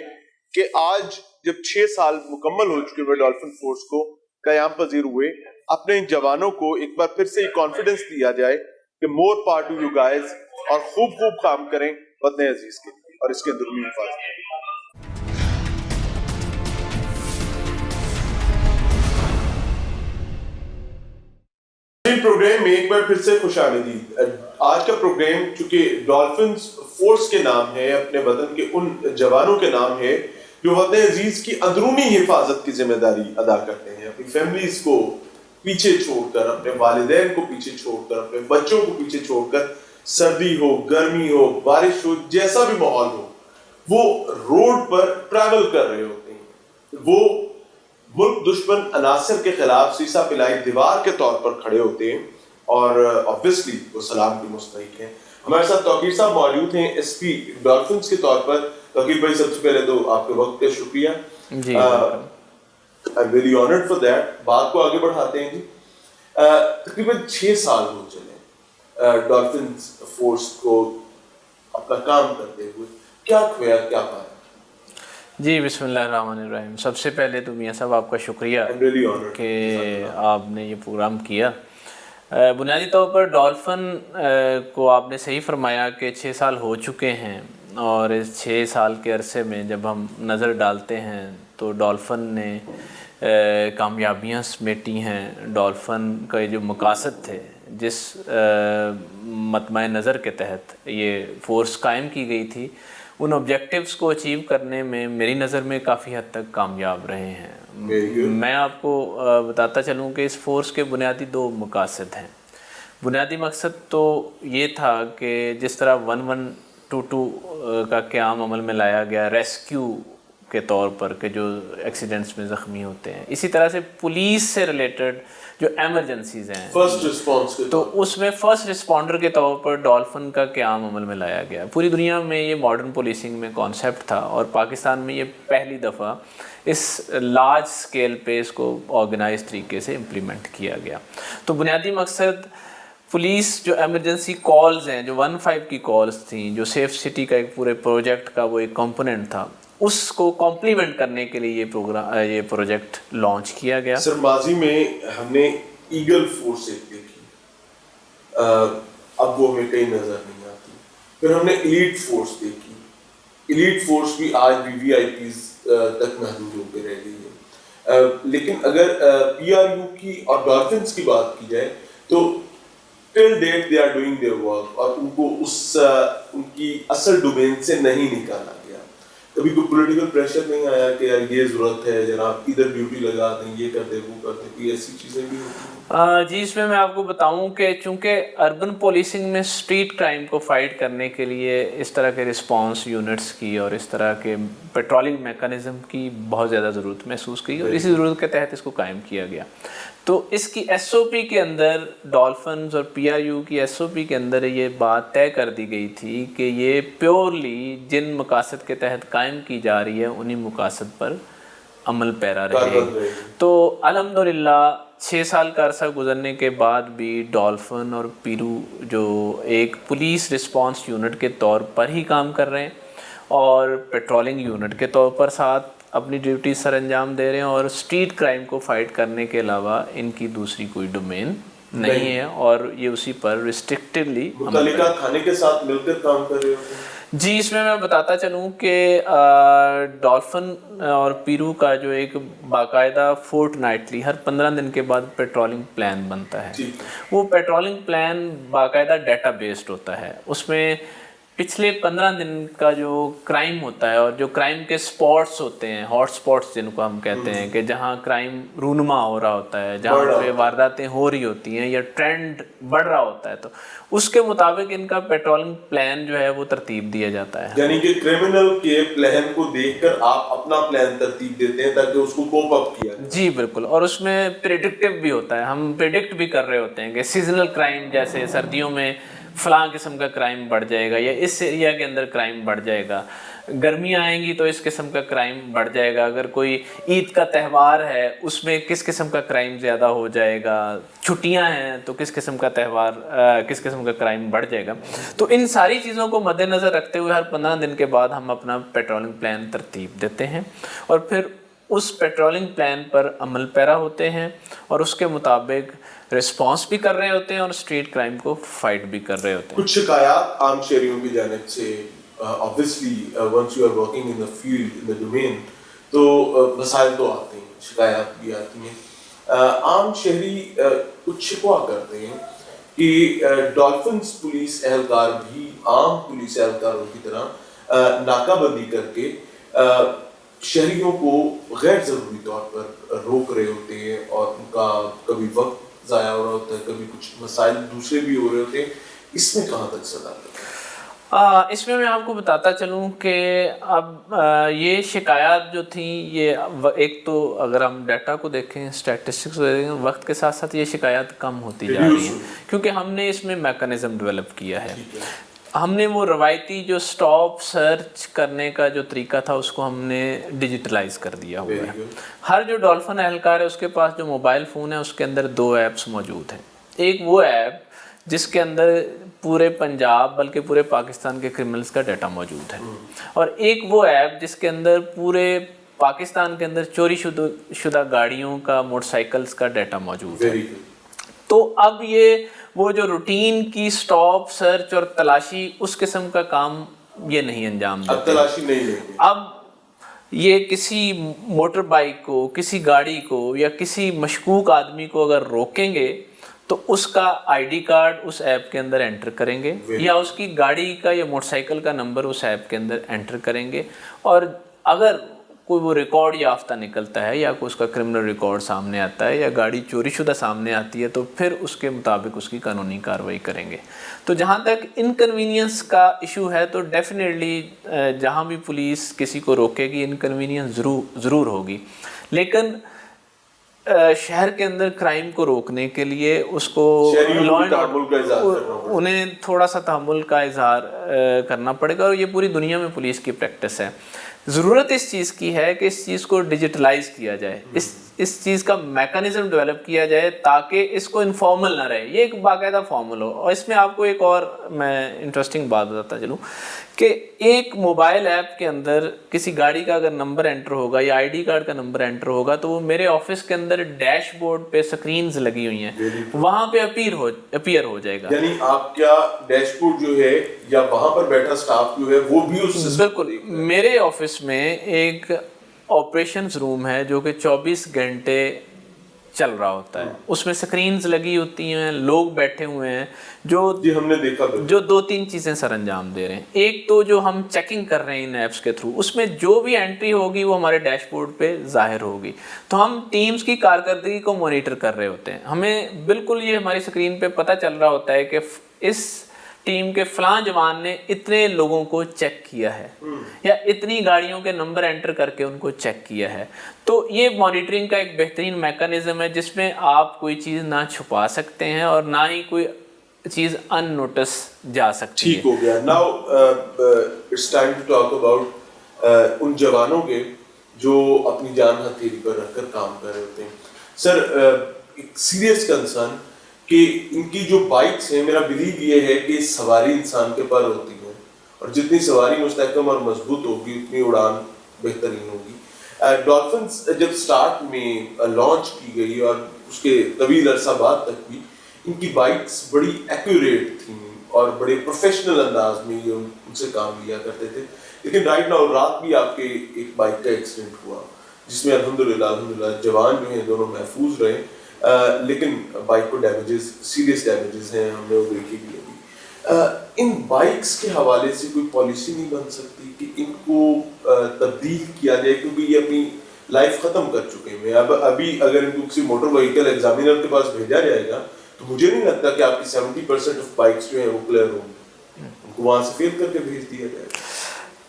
کہ آج جب 6 سال مکمل ہو چکے ہوئے ڈولفن فورس کو قیام پذیر ہوئے, اپنے ان جوانوں کو ایک بار پھر سے یہ کانفیڈنس دیا جائے کہ more power to you guys, اور خوب کام کریں وطن عزیز کے لیے اور اس کے اندرونی حفاظت کے لیے. پروگرام میں ایک بار پھر سے خوش آمدید. آج کا پروگرام چونکہ ڈولفنز فورس کے نام ہے, اپنے وطن کے ان جوانوں کے نام ہے جو وطن عزیز کی اندرونی حفاظت کی ذمہ داری ادا کرتے ہیں, اپنی فیملیز کو پیچھے چھوڑ کر, اپنے والدین کو پیچھے چھوڑ کر, اپنے بچوں کو پیچھے چھوڑ کر, سردی ہو, گرمی ہو, بارش ہو, جیسا بھی ماحول ہو, وہ روڈ پر ٹریول کر رہے ہوتے ہیں. وہ ملک دشمن عناصر کے خلاف سیسا پلائی دیوار کے طور پر کھڑے ہوتے ہیں, اور obviously وہ سلام کے مستحق ہیں. ہمارے ساتھ توقیر صاحب موجود ہیں ایس پی ڈولفنز کے طور پر. توقیر بھائی سب سے پہلے تو آپ کے وقت کا شکریہ, I'm really honored for that. بات کو آگے بڑھاتے ہیں جی. تقریباً 6 سال ہو چلے ڈولفنز فورس کو اپنا کام کرتے ہوئے, کیا کھویا کیا پایا؟ جی بسم اللہ الرحمن الرحیم. سب سے پہلے تو میاں صاحب آپ کا شکریہ کہ آپ نے یہ پروگرام کیا. بنیادی طور پر ڈولفن کو آپ نے صحیح فرمایا کہ 6 سال ہو چکے ہیں، اور اس 6 سال کے عرصے میں جب ہم نظر ڈالتے ہیں تو ڈولفن نے کامیابیاں سمیٹی ہیں. ڈولفن کا جو مقاصد تھے، جس مطمع نظر کے تحت یہ فورس قائم کی گئی تھی، ان آبجیکٹیوز کو اچیو کرنے میں میری نظر میں کافی حد تک کامیاب رہے ہیں. میں آپ کو بتاتا چلوں کہ اس فورس کے بنیادی 2 مقاصد ہیں. بنیادی مقصد تو یہ تھا کہ جس طرح 1122 کا قیام عمل میں لایا گیا ریسکیو کے طور پر کہ جو ایکسیڈنٹس میں زخمی ہوتے ہیں، اسی طرح سے پولیس سے ریلیٹڈ جو ایمرجنسیز ہیں فرسٹ رسپانس تو اس میں فرسٹ رسپونڈر کے طور پر ڈولفن کا قیام عمل میں لایا گیا. پوری دنیا میں یہ ماڈرن پولیسنگ میں کانسیپٹ تھا، اور پاکستان میں یہ پہلی دفعہ اس لارج سکیل پہ اس کو آرگنائز طریقے سے امپلیمنٹ کیا گیا. تو بنیادی مقصد پولیس جو ایمرجنسی کالز ہیں، جو 15 کی کالز تھیں، جو سیف سٹی کا ایک پورے پروجیکٹ کا وہ ایک کمپوننٹ تھا، اس کو کمپلیمنٹ کرنے کے لیے یہ پروجیکٹ لانچ کیا گیا. سر ماضی میں ہم نے ایگل فورس ایک دیکھی، اب وہ ہمیں کہیں نظر نہیں آتی. پھر ہم نے ایلیٹ فورس دیکھی. ایلیٹ فورس بھی آج بھی VIPs تک محدود ہو کے رہ گئی ہے. لیکن اگر PRU کی اور ڈولفنس کی بات کی جائے تو till date they are doing their work, اور ان کو ان کی اصل ڈومین سے نہیں نکالا گیا. کبھی کوئی پولیٹیکل پریشر نہیں آیا کہ یار یہ ضرورت ہے جناب ادھر ڈیوٹی لگا دیں، یہ کر دیں وہ کر دیں، کوئی ایسی چیزیں بھی ہوتی ہیں؟ جی اس میں آپ کو بتاؤں کہ چونکہ اربن پولیسنگ میں اسٹریٹ کرائم کو فائٹ کرنے کے لیے اس طرح کے رسپانس یونٹس کی اور اس طرح کے پیٹرولنگ میکانزم کی بہت زیادہ ضرورت محسوس کی، اور اسی ضرورت کے تحت اس کو قائم کیا گیا. تو اس کی SOP کے اندر ڈولفنز اور PRU کی SOP کے اندر یہ بات طے کر دی گئی تھی کہ یہ پیورلی جن مقاصد کے تحت قائم کی جا رہی ہے انہی مقاصد پر عمل پیرا رہے. تو الحمدللہ 6 سال کا عرصہ گزرنے کے بعد بھی ڈولفن اور پیرو جو ایک پولیس رسپانس یونٹ کے طور پر ہی کام کر رہے ہیں، اور پیٹرولنگ یونٹ کے طور پر ساتھ اپنی ڈیوٹی سر انجام دے رہے ہیں، اور اسٹریٹ کرائم کو فائٹ کرنے کے علاوہ ان کی دوسری کوئی ڈومین نہیں ہے، اور یہ اسی پر ریسٹرکٹڈلی متعلقہ تھانے کے ساتھ مل کر کام کر رہے ہوتے ہیں. جی اس میں بتاتا چلوں کہ ڈولفن اور پیرو کا جو ایک باقاعدہ فورٹ نائٹلی ہر 15 دن کے بعد پیٹرولنگ پلان بنتا ہے. وہ پیٹرولنگ پلان باقاعدہ ڈیٹا بیسڈ ہوتا ہے. اس میں پچھلے 15 دن کا جو کرائم ہوتا ہے، اور جو کرائم کے سپاٹس ہوتے ہیں، ہاٹ سپاٹس جن کو ہم کہتے ہیں، کہ جہاں کرائم رونما ہو رہا ہوتا ہے، جہاں پہ وارداتیں ہو رہی ہوتی ہیں یا ٹرینڈ بڑھ رہا ہوتا ہے، تو اس کے مطابق ان کا پیٹرولنگ پلان جو ہے وہ ترتیب دیا جاتا ہے. یعنی کہ کرمنل کے پلان کو دیکھ کر آپ اپنا پلان ترتیب دیتے ہیں تاکہ اس کو کوپ اپ کیا جائے. جی بالکل. اور اس میں پریڈکٹیو بھی ہوتا ہے، ہم پریڈکٹ بھی کر رہے ہوتے ہیں کہ سیزنل کرائم جیسے سردیوں میں فلاں قسم کا کرائم بڑھ جائے گا، یا اس ایریا کے اندر کرائم بڑھ جائے گا، گرمیاں آئیں گی تو اس قسم کا کرائم بڑھ جائے گا، اگر کوئی عید کا تہوار ہے اس میں کس قسم کا کرائم زیادہ ہو جائے گا، چھٹیاں ہیں تو کس قسم کا کرائم بڑھ جائے گا. تو ان ساری چیزوں کو مد نظر رکھتے ہوئے ہر 15 دن کے بعد ہم اپنا پیٹرولنگ پلان ترتیب دیتے ہیں، اور پھر اس پیٹرولنگ پلان پر عمل پیرا ہوتے ہیں، اور اس کے مطابق رسپانس بھی کر رہے ہوتے ہیں اور اسٹریٹ کرائم کو فائٹ بھی کر رہے ہوتے ہیں. کچھ شکایات عام شہریوں کی جانب سے obviously once you are working in the field in the domain تو مسائل تو آتے ہیں، شکایات بھی آتی ہیں. عام شہری کچھ شکوا کرتے ہیں کہ ڈولفنس پولیس اہلکار بھی عام پولیس اہلکاروں کی طرح ناکہ بندی کر کے شہریوں کو غیر ضروری طور پر روک رہے ہوتے ہیں، اور ان کا کبھی وقت ضائع ہو رہا ہوتا ہے، کبھی کچھ مسائل دوسرے بھی ہو رہے ہوتے ہیں. اس میں کہاں تک صداقت ہے؟ اس میں آپ کو بتاتا چلوں کہ اب یہ شکایات جو تھیں، یہ ایک تو اگر ہم ڈیٹا کو دیکھیں، اسٹیٹسٹکس کو دیکھیں، وقت کے ساتھ ساتھ یہ شکایات کم ہوتی جا رہی ہیں، کیونکہ ہم نے اس میں میکانزم ڈیولپ کیا ہے. ہم نے وہ روایتی جو سٹاپ سرچ کرنے کا جو طریقہ تھا اس کو ہم نے ڈیجیٹلائز کر دیا ہوا ہے. ہر جو ڈولفن اہلکار ہے اس کے پاس جو موبائل فون ہے اس کے اندر 2 ایپس موجود ہیں. ایک وہ ایپ جس کے اندر پورے پنجاب بلکہ پورے پاکستان کے کرمنلز کا ڈیٹا موجود ہے، اور ایک وہ ایپ جس کے اندر پورے پاکستان کے اندر چوری شدہ گاڑیوں کا، موٹر سائیکلز کا ڈیٹا موجود ہے۔ تو اب یہ وہ جو روٹین کی سٹاپ، سرچ اور تلاشی اس قسم کا کام یہ نہیں انجام دیتے، تلاشی نہیں لیں گے۔ اب یہ کسی موٹر بائک کو، کسی گاڑی کو یا کسی مشکوک آدمی کو اگر روکیں گے تو اس کا آئی ڈی کارڈ اس ایپ کے اندر انٹر کریں گے، یا اس کی گاڑی کا یا موٹر سائیکل کا نمبر اس ایپ کے اندر انٹر کریں گے، اور اگر کوئی وہ ریکارڈ یافتہ نکلتا ہے یا کوئی اس کا کرمنل ریکارڈ سامنے آتا ہے یا گاڑی چوری شدہ سامنے آتی ہے تو پھر اس کے مطابق اس کی قانونی کارروائی کریں گے۔ تو جہاں تک انکنوینئنس کا ایشو ہے تو ڈیفینیٹلی جہاں بھی پولیس کسی کو روکے گی انکنوینئنس ضرور ہوگی، لیکن شہر کے اندر کرائم کو روکنے کے لیے اس کو انہیں تھوڑا سا تحمل کا اظہار کرنا پڑے گا، اور یہ پوری دنیا میں پولیس کی پریکٹس ہے۔ ضرورت اس چیز کی ہے کہ اس چیز کو ڈیجیٹلائز کیا جائے، اس چیز کا میکانزم ڈیولپ کیا جائے تاکہ اس کو انفارمل نہ رہے، یہ ایک باقاعدہ فارمل ہو۔ اور اس میں آپ کو ایک اور میں انٹرسٹنگ بات بتاتا چلوں کہ ایک موبائل ایپ کے اندر کسی گاڑی کا اگر نمبر انٹر ہوگا یا آئی ڈی کارڈ کا نمبر انٹر ہوگا تو وہ میرے آفس کے اندر ڈیش بورڈ پہ سکرینز لگی ہوئی ہیں، وہاں پہ اپیئر ہو جائے گا۔ یعنی آپ کیا ڈیش بورڈ جو ہے یا وہاں پر بیٹھا سٹاف جو ہے وہ بھی اس بالکل میرے آفس میں ایک آپریشنز روم ہے جو کہ 24 گھنٹے چل رہا ہوتا ہے، اس میں سکرینز لگی ہوتی ہیں، لوگ بیٹھے ہوئے ہیں جو ہم نے دیکھا جو 2-3 چیزیں سر انجام دے رہے ہیں۔ ایک تو جو ہم چیکنگ کر رہے ہیں ان ایپس کے تھرو، اس میں جو بھی انٹری ہوگی وہ ہمارے ڈیش بورڈ پہ ظاہر ہوگی، تو ہم ٹیمز کی کارکردگی کو مانیٹر کر رہے ہوتے ہیں، ہمیں بالکل یہ ہماری سکرین پہ پتہ چل رہا ہوتا ہے کہ اس ٹیم کے فلاں جوان نے اتنے لوگوں کو چیک کیا ہے یا اتنی گاڑیوں کے نمبر انٹر کر کے ان کو چیک کیا ہے۔ تو یہ مانیٹرنگ کا ایک بہترین میکانزم ہے جس میں آپ کوئی چیز نہ چھپا سکتے ہیں اور نہ ہی کوئی چیز ان نوٹس جا سکتی ہے۔ ٹھیک ہو گیا۔ Now it's time to talk about ان جوانوں کے جو اپنی جان ہتھیلی پر رکھ کر کام کر رہے ہوتے ہیں۔ سر ایک سیریس کنسرن کہ ان کی جو بائکس ہیں، میرا بلیو یہ ہے کہ سواری انسان کے پر ہوتی ہے، اور جتنی سواری مستحکم اور مضبوط ہوگی اتنی اڑان بہترین ہوگی۔ ڈولفنز جب سٹارٹ میں لانچ کی گئی اور اس کے طویل عرصہ بعد تک بھی ان کی بائکس بڑی ایکوریٹ تھیں اور بڑے پروفیشنل انداز میں یہ ان سے کام لیا کرتے تھے، لیکن رائٹ ناؤ رات بھی آپ کے ایک بائک کا ایکسیڈنٹ ہوا جس میں الحمدللہ جوان جو ہیں دونوں محفوظ رہے، لیکن بائک کو ڈیمیجز، سیریس ڈیمیجز ہیں، ہم نے وہ دیکھی بھی ابھی۔ ان بائکس کے حوالے سے کوئی پالیسی نہیں بن سکتی کہ ان کو تبدیل کیا جائے، کیونکہ یہ اپنی لائف ختم کر چکے ہیں۔ ابھی اگر ان کو کسی موٹر وہیکل ایگزامینر کے پاس بھیجا جائے گا تو مجھے نہیں لگتا کہ آپ کی 70% آف بائکس جو ہیں وہ کلیئر ہوں گی، ان کو وہاں سے فیل کر کے بھیج دیا جائے گا۔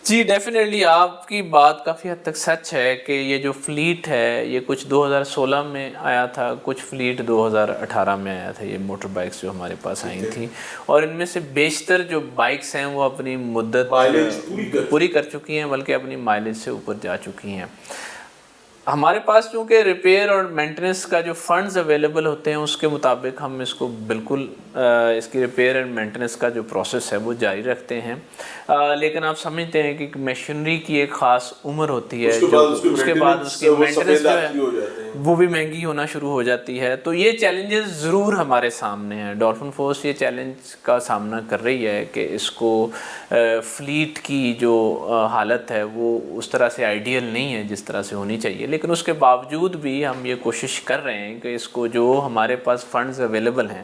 جی ڈیفینیٹلی آپ کی بات کافی حد تک سچ ہے کہ یہ جو فلیٹ ہے یہ کچھ 2016 میں آیا تھا، کچھ فلیٹ 2018 میں آیا تھا، یہ موٹر بائکس جو ہمارے پاس آئی تھیں، اور ان میں سے بیشتر جو بائکس ہیں وہ اپنی مدت پوری کر چکی ہیں، بلکہ اپنی مائلیج سے اوپر جا چکی ہیں۔ ہمارے پاس چونکہ ریپیئر اور مینٹیننس کا جو فنڈز اویلیبل ہوتے ہیں اس کے مطابق ہم اس کو بالکل اس کی ریپیئر اینڈ مینٹیننس کا جو پروسیس ہے وہ جاری رکھتے ہیں، لیکن آپ سمجھتے ہیں کہ مشینری کی ایک خاص عمر ہوتی ہے جو اس کے بعد اس کی مینٹیننس جو ہے وہ بھی مہنگی ہونا شروع ہو جاتی ہے۔ تو یہ چیلنجز ضرور ہمارے سامنے ہیں، ڈولفن فورس یہ چیلنج کا سامنا کر رہی ہے کہ اس کو فلیٹ کی جو حالت ہے وہ اس طرح سے آئیڈیل نہیں ہے جس طرح سے ہونی چاہیے، لیکن اس کے باوجود بھی ہم یہ کوشش کر رہے ہیں کہ اس کو جو ہمارے پاس فنڈز اویلیبل ہیں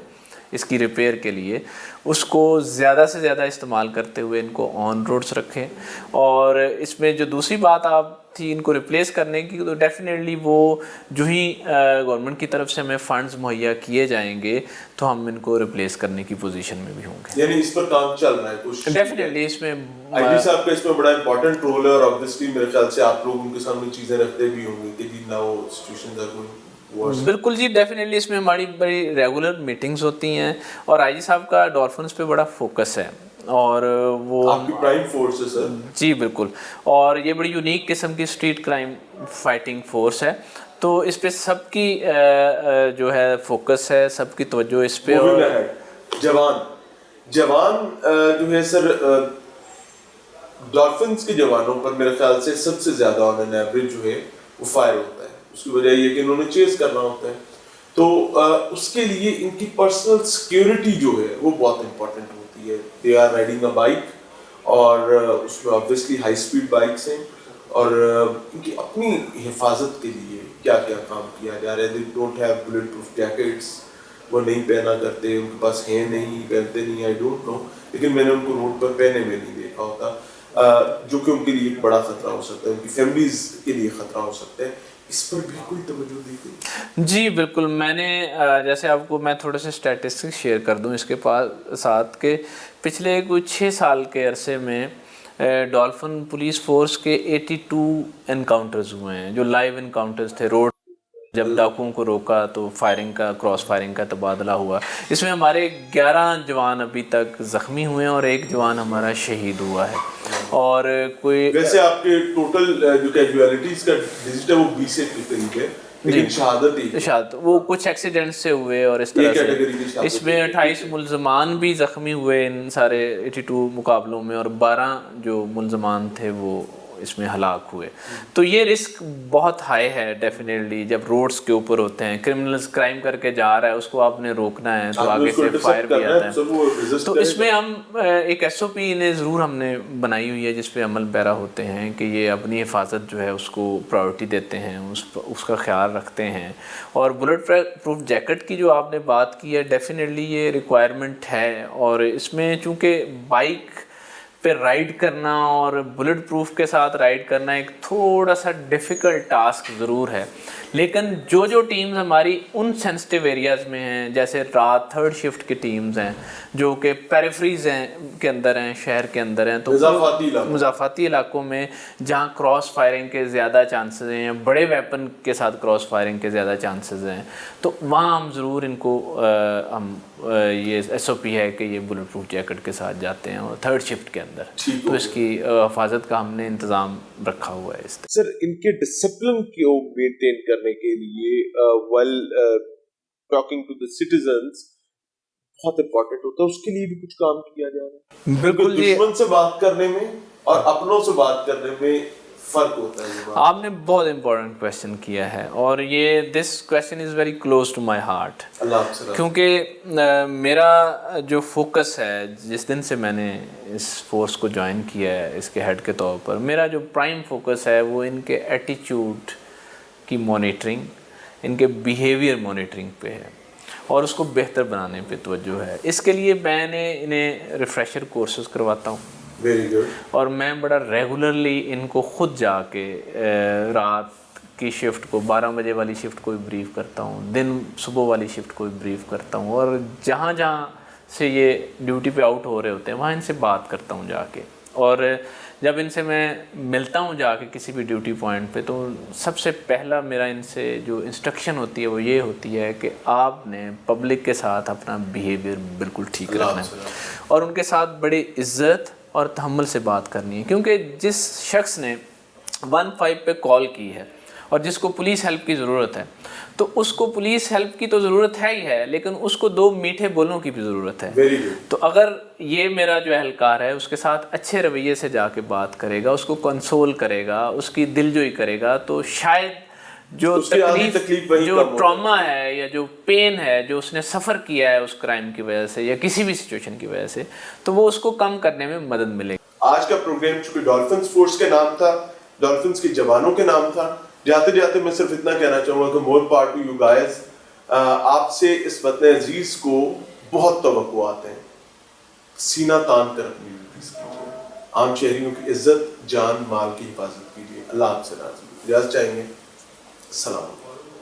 اس کی ریپیئر کے لیے اس کو زیادہ سے زیادہ استعمال کرتے ہوئے ان کو آن روڈس رکھیں۔ اور اس میں جو دوسری بات آپ تھی ان کو ریپلیس کرنے کی، تو ڈیفینیٹلی وہ جو ہی گورنمنٹ کی طرف سے ہمیں فنڈز مہیا کیے جائیں گے تو ہم ان کو ریپلیس کرنے کی پوزیشن میں بھی ہوں گے۔ یعنی اس پر کام چل رہا ہے کچھ ڈیفینیٹلی اس میں آئی جی صاحب کا اس میں بڑا امپورٹنٹ رول ہے، اور آبویسلی میرے خیال سے آپ لوگ ان کے سامنے چیزیں رکھتے بھی ہوں گے کہ جی نہ وہ سچویشنز آر گوئنگ۔ بالکل جی ڈیفینیٹلی اس میں ہماری بڑی ریگولر میٹنگز ہوتی ہیں، اور آئی جی صاحب کا ڈولفنس پہ بڑا فوکس ہے، اور وہ آپ کی پرائم فورس ہے سر۔ جی بالکل، اور یہ بڑی یونیک قسم کی اسٹریٹ کرائم فائٹنگ فورس ہے، تو اس پہ سب کی جو ہے فوکس ہے، سب کی توجہ اس پہ، جوان جو ہے سر ڈالفنس کے جوانوں پر میرے خیال سے سب سے زیادہ آن این ایوریج جو ہے وہ فائر ہوتا ہے. اس کی وجہ یہ کہ انہوں نے چیز کرنا ہوتا ہے, تو اس کے لیے ان کی پرسنل سیکیورٹی جو ہے وہ بہت امپورٹنٹ ہوتی ہے. They are riding a bike, اور اس میں آبویسلی ہائی اسپیڈ بائکس ہیں, اور ان کی اپنی حفاظت کے لیے کیا کیا کام کیا جا رہا ہے. They don't have built proof jackets, وہ نہیں پہنا کرتے, ان کے پاس ہیں نہیں, پہنتے نہیں, آئی ڈونٹ نو, لیکن میں نے ان کو روڈ پر پہنے میں نہیں دیکھا ہوتا, جو کہ ان کے لیے ایک بڑا خطرہ ہو سکتا ہے, ان کی فیملیز کے لیے خطرہ ہو سکتا ہے. اس پر بھی کوئی توجہ دی گئی؟ جی بالکل, میں نے جیسے آپ کو میں تھوڑے سے اسٹیٹسٹکس شیئر کر دوں اس کے ساتھ کہ پچھلے کچھ 6 سال کے عرصے میں ڈالفن پولیس فورس کے 82 انکاؤنٹرز ہوئے ہیں, جو لائیو انکاؤنٹرز تھے. روڈ جب ڈاکوؤں کو روکا تو فائرنگ کا, کراس فائرنگ کا تبادلہ ہوا. اس میں ہمارے 11 جوان ابھی تک زخمی ہوئے ہیں اور 1 جوان ہمارا شہید ہوا ہے. اور کوئی ویسے آپ کے ٹوٹل جو کیجویلٹیز کا ڈیجٹ ہے وہ 20 سے قریب ہے, لیکن شہادت وہ کچھ ایکسیڈنٹ سے ہوئے, اور اس طرح سے اس میں 28 ملزمان بھی زخمی ہوئے ان سارے 82 مقابلوں میں, اور 12 جو ملزمان تھے وہ اس میں ہلاک ہوئے. تو یہ رسک بہت ہائی ہے ڈیفینیٹلی جب روڈز کے اوپر ہوتے ہیں. کرمنلز کرائم کر کے جا رہا ہے, اس کو آپ نے روکنا ہے تو آگے سے فائر بھی آتا ہے. تو اس میں ہم ایک SOP انہیں ضرور ہم نے بنائی ہوئی ہے جس پہ عمل پیرا ہوتے ہیں کہ یہ اپنی حفاظت جو ہے اس کو پرائورٹی دیتے ہیں, اس کا خیال رکھتے ہیں. اور بلٹ پروف جیکٹ کی جو آپ نے بات کی ہے, ڈیفینیٹلی یہ ریکوائرمنٹ ہے, اور اس میں چونکہ بائک پہ رائڈ کرنا اور بلٹ پروف کے ساتھ رائڈ کرنا ایک تھوڑا سا ڈیفیکلٹ ٹاسک ضرور ہے. لیکن جو ٹیمز ہماری ان سینسٹیو ایریاز میں ہیں, جیسے رات 3rd شفٹ کی ٹیمز ہیں جو کہ پیریفریز ہیں کے اندر ہیں, شہر کے اندر ہیں, تو مضافاتی علاقوں میں جہاں کراس فائرنگ کے زیادہ چانسز ہیں, بڑے ویپن کے ساتھ کراس فائرنگ کے زیادہ چانسز ہیں, تو وہاں ہم ضرور ان کو ہم یہ SOP ہے کہ یہ بلٹ پروف جیکٹ کے ساتھ جاتے ہیں اور 3rd شفٹ کے اندر, تو اس کی حفاظت کا ہم نے انتظام رکھا ہوا ہے. سر ان کے ڈسپلن کو مینٹین کرنے کے لیے while talking to the citizens بہت امپورٹنٹ ہوتا ہے, اس کے لیے بھی کچھ کام کیا جا رہا ہے. بالکل, دشمن سے بات کرنے میں اور اپنوں سے بات کرنے میں فرق ہوتا ہے. آپ نے بہت امپورٹنٹ کویشچن کیا ہے, اور یہ this question is very close to my heart, کیونکہ میرا جو فوکس ہے جس دن سے میں نے اس فورس کو جوائن کیا ہے اس کے ہیڈ کے طور پر, میرا جو پرائم فوکس ہے وہ ان کے ایٹیچیوڈ کی مانیٹرنگ, ان کے بیہیویئر مانیٹرنگ پہ ہے, اور اس کو بہتر بنانے پہ توجہ ہے. اس کے لیے میں نے انہیں ریفریشر کورسز کرواتا ہوں, اور میں بڑا ریگولرلی ان کو خود جا کے رات کی شفٹ کو 12 بجے والی شفٹ کو بھی بریف کرتا ہوں, دن صبح والی شفٹ کو بھی بریف کرتا ہوں, اور جہاں جہاں سے یہ ڈیوٹی پہ آؤٹ ہو رہے ہوتے ہیں وہاں ان سے بات کرتا ہوں جا کے. اور جب ان سے میں ملتا ہوں جا کے کسی بھی ڈیوٹی پوائنٹ پہ, تو سب سے پہلا میرا ان سے جو انسٹرکشن ہوتی ہے وہ یہ ہوتی ہے کہ آپ نے پبلک کے ساتھ اپنا بیہیویئر بالکل ٹھیک رکھنا ہے, اور ان کے ساتھ بڑی عزت اور تحمل سے بات کرنی ہے. کیونکہ جس شخص نے 15 پہ کال کی ہے اور جس کو پولیس ہیلپ کی ضرورت ہے, تو اس کو پولیس ہیلپ کی تو ضرورت ہے ہی ہے, لیکن اس کو 2 میٹھے بولوں کی بھی ضرورت ہے. تو اگر یہ میرا جو اہلکار ہے اس کے ساتھ اچھے رویے سے جا کے بات کرے گا, اس کو کنسول کرے گا, اس کی دلجوئی کرے گا, تو شاید جو تکلیف, جو ٹراما ہے یا جو پین ہے جو اس نے سفر کیا ہے اس کرائم کی وجہ سے یا کسی بھی سچویشن کی وجہ سے, تو وہ اس کو کم کرنے میں مدد ملے گی. آج کا پروگرام چونکہ ڈالفنس فورس کے نام تھا, ڈالفنس کے جوانوں کے نام تھا, جاتے جاتے میں صرف اتنا کہنا چاہوں گا کہ more power to you guys. آپ سے اس وطن عزیز کو بہت توقعات ہیں, سینہ تان کر اپنی ڈیوٹیز کیجیے, عام شہریوں کی عزت, جان, مال کی حفاظت کیجیے. اللہ آپ سے راضی. اجازت چاہیں گے. السلام علیکم.